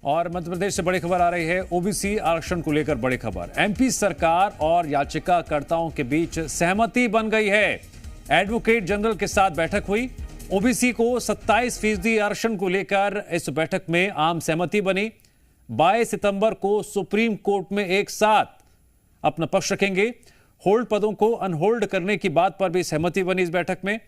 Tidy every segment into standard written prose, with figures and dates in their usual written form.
और मध्य प्रदेश से बड़ी खबर आ रही है। ओबीसी आरक्षण को लेकर बड़ी खबर। एमपी सरकार और याचिकाकर्ताओं के बीच सहमति बन गई है। एडवोकेट जनरल के साथ बैठक हुई। ओबीसी को 27% आरक्षण को लेकर इस बैठक में आम सहमति बनी। 22 सितंबर को सुप्रीम कोर्ट में एक साथ अपना पक्ष रखेंगे। होल्ड पदों को अनहोल्ड करने की बात पर भी सहमति बनी इस बैठक में।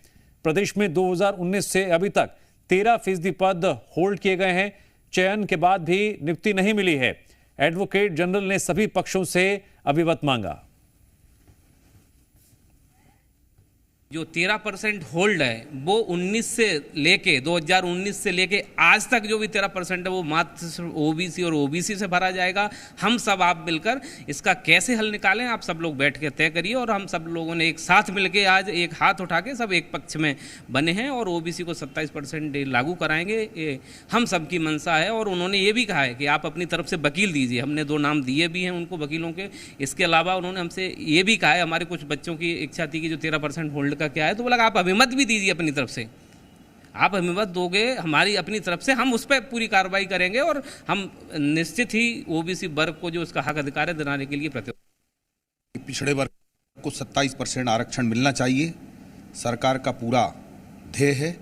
प्रदेश में 2019 से अभी तक 13% पद होल्ड किए गए हैं। चयन के बाद भी नियुक्ति नहीं मिली है। एडवोकेट जनरल ने सभी पक्षों से अभिमत मांगा। जो 13% होल्ड है वो 2019 से लेके आज तक जो भी 13% है वो मात्र ओबीसी और ओबीसी से भरा जाएगा। हम सब आप मिलकर इसका कैसे हल निकालें, आप सब लोग बैठ के तय करिए। और हम सब लोगों ने एक साथ मिलके आज एक हाथ उठा के सब एक पक्ष में बने हैं और ओबीसी को 27% लागू कराएंगे। ये हम सबकी मंशा है। और उन्होंने ये भी कहा है कि आप अपनी तरफ से वकील दीजिए। हमने 2 नाम दिए भी हैं उनको वकीलों के। इसके अलावा उन्होंने हमसे ये भी कहा है, हमारे कुछ बच्चों की इच्छा थी कि जो 13% होल्ड का क्या है, तो बोला आप अभिमत भी दीजिए अपनी तरफ से। आप अभिमत दोगे हमारी अपनी तरफ से, हम उस पर पूरी कार्रवाई करेंगे और हम निश्चित ही ओबीसी वर्ग को जो उसका हक अधिकार है दिलाने के लिए प्रतिबद्ध। पिछड़े वर्ग को 27% आरक्षण मिलना चाहिए, सरकार का पूरा ध्येय है।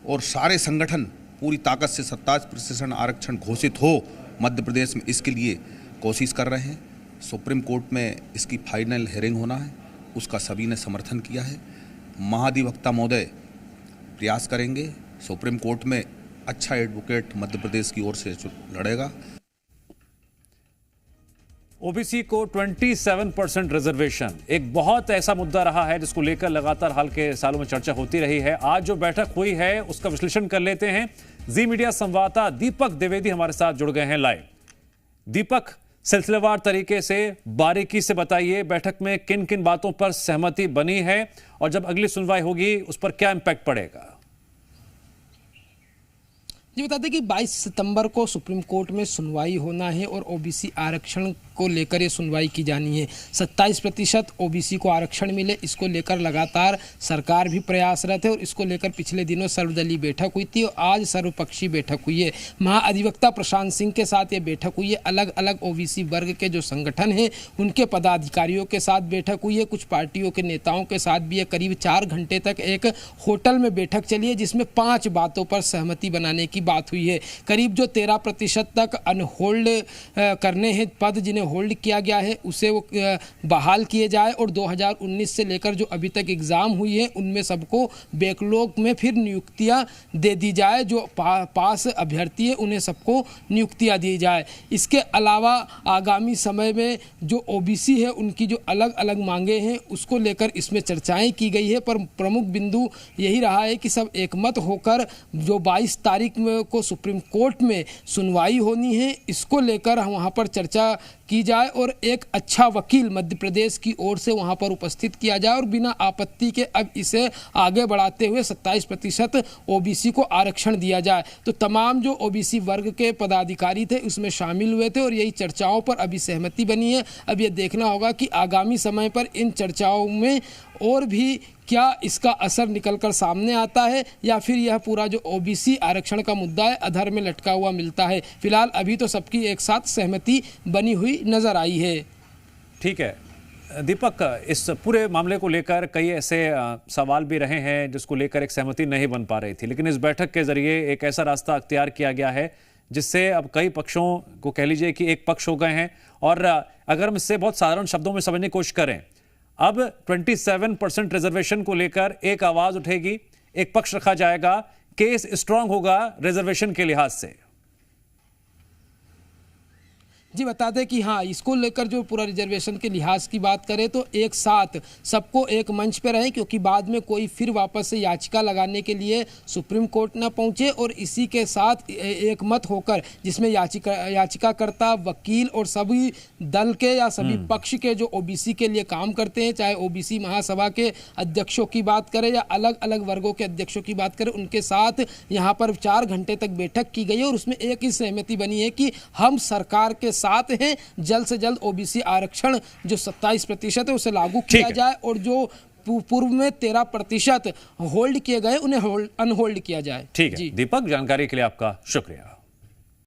और सारे संगठन पूरी ताकत से 27% आरक्षण घोषित हो मध्य प्रदेश में, इसके लिए कोशिश कर रहे हैं। सुप्रीम कोर्ट में इसकी फाइनल हियरिंग होना है, उसका सभी ने समर्थन किया है। महाधिवक्ता महोदय प्रयास करेंगे, सुप्रीम कोर्ट में अच्छा एडवोकेट मध्य प्रदेश की ओर से लड़ेगा। ओबीसी को 27% रिजर्वेशन एक बहुत ऐसा मुद्दा रहा है जिसको लेकर लगातार हाल के सालों में चर्चा होती रही है। आज जो बैठक हुई है उसका विश्लेषण कर लेते हैं। जी मीडिया संवाददाता दीपक द्विवेदी हमारे साथ जुड़ गए हैं लाइव। दीपक, सिलसिलेवार तरीके से बारीकी से बताइए, बैठक में किन किन बातों पर सहमति बनी है और जब अगली सुनवाई होगी उस पर क्या इंपैक्ट पड़ेगा? जी बता दें कि 22 सितंबर को सुप्रीम कोर्ट में सुनवाई होना है और ओबीसी आरक्षण को लेकर ये सुनवाई की जानी है। 27% ओबीसी को आरक्षण मिले, इसको लेकर लगातार सरकार भी प्रयासरत है और इसको लेकर पिछले दिनों सर्वदलीय बैठक हुई थी और आज सर्वपक्षीय बैठक हुई है। महाअधिवक्ता प्रशांत सिंह के साथ ये बैठक हुई है। अलग अलग ओबीसी वर्ग के जो संगठन हैं उनके पदाधिकारियों के साथ बैठक हुई है। कुछ पार्टियों के नेताओं के साथ भी है। करीब 4 घंटे तक एक होटल में बैठक चली है जिसमें 5 बातों पर सहमति बनाने की बात हुई है। करीब जो 13% तक अनहोल्ड करने हैं पद जिन्हें होल्ड किया गया है उसे वो बहाल किए जाए और 2019 से लेकर जो अभी तक एग्जाम हुई है उनमें सबको बैकलॉग में फिर नियुक्तियां दे दी जाए। जो पास अभ्यर्थी है उन्हें सबको नियुक्तियां दी जाए। इसके अलावा आगामी समय में जो ओबीसी है उनकी जो अलग अलग मांगे हैं उसको लेकर इसमें चर्चाएं की गई है। पर प्रमुख बिंदु यही रहा है कि सब एकमत होकर जो 22 तारीख को सुप्रीम कोर्ट में सुनवाई होनी है इसको लेकर वहाँ पर चर्चा की जाए और एक अच्छा वकील मध्य प्रदेश की ओर से वहाँ पर उपस्थित किया जाए और बिना आपत्ति के अब इसे आगे बढ़ाते हुए 27% ओबीसी को आरक्षण दिया जाए। तो तमाम जो ओबीसी वर्ग के पदाधिकारी थे उसमें शामिल हुए थे और यही चर्चाओं पर अभी सहमति बनी है। अब ये देखना होगा कि आगामी समय पर इन चर्चाओं में और भी क्या इसका असर निकलकर सामने आता है या फिर यह पूरा जो ओबीसी आरक्षण का मुद्दा है अधर में लटका हुआ मिलता है। फिलहाल अभी तो सबकी एक साथ सहमति बनी हुई नजर आई है। ठीक है दीपक, इस पूरे मामले को लेकर कई ऐसे सवाल भी रहे हैं जिसको लेकर एक सहमति नहीं बन पा रही थी, लेकिन इस बैठक के जरिए एक ऐसा रास्ता अख्तियार किया गया है जिससे अब कई पक्षों को कह लीजिए कि एक पक्ष हो गए हैं। और अगर हम इससे बहुत साधारण शब्दों में समझने की कोशिश करें, अब 27% रिजर्वेशन को लेकर एक आवाज उठेगी, एक पक्ष रखा जाएगा, केस स्ट्रांग होगा रिजर्वेशन के लिहाज से। जी बता दें कि हाँ, इसको लेकर जो पूरा रिजर्वेशन के लिहाज की बात करें तो एक साथ सबको एक मंच पर रहे, क्योंकि बाद में कोई फिर वापस से याचिका लगाने के लिए सुप्रीम कोर्ट न पहुंचे और इसी के साथ एक मत होकर जिसमें याचिकाकर्ता, वकील और सभी दल के या सभी पक्ष के जो ओबीसी के लिए काम करते हैं, चाहे ओबीसी महासभा के अध्यक्षों की बात करें या अलग अलग वर्गों के अध्यक्षों की बात करें, उनके साथ यहाँ पर 4 घंटे तक बैठक की गई है और उसमें एक ही सहमति बनी है कि हम सरकार के साथ हैं, जल्द से जल्द ओबीसी आरक्षण जो 27% है उसे लागू किया जाए और जो पूर्व में 13% होल्ड किए गए उन्हें अनहोल्ड किया जाए। ठीक है दीपक, जानकारी के लिए आपका शुक्रिया।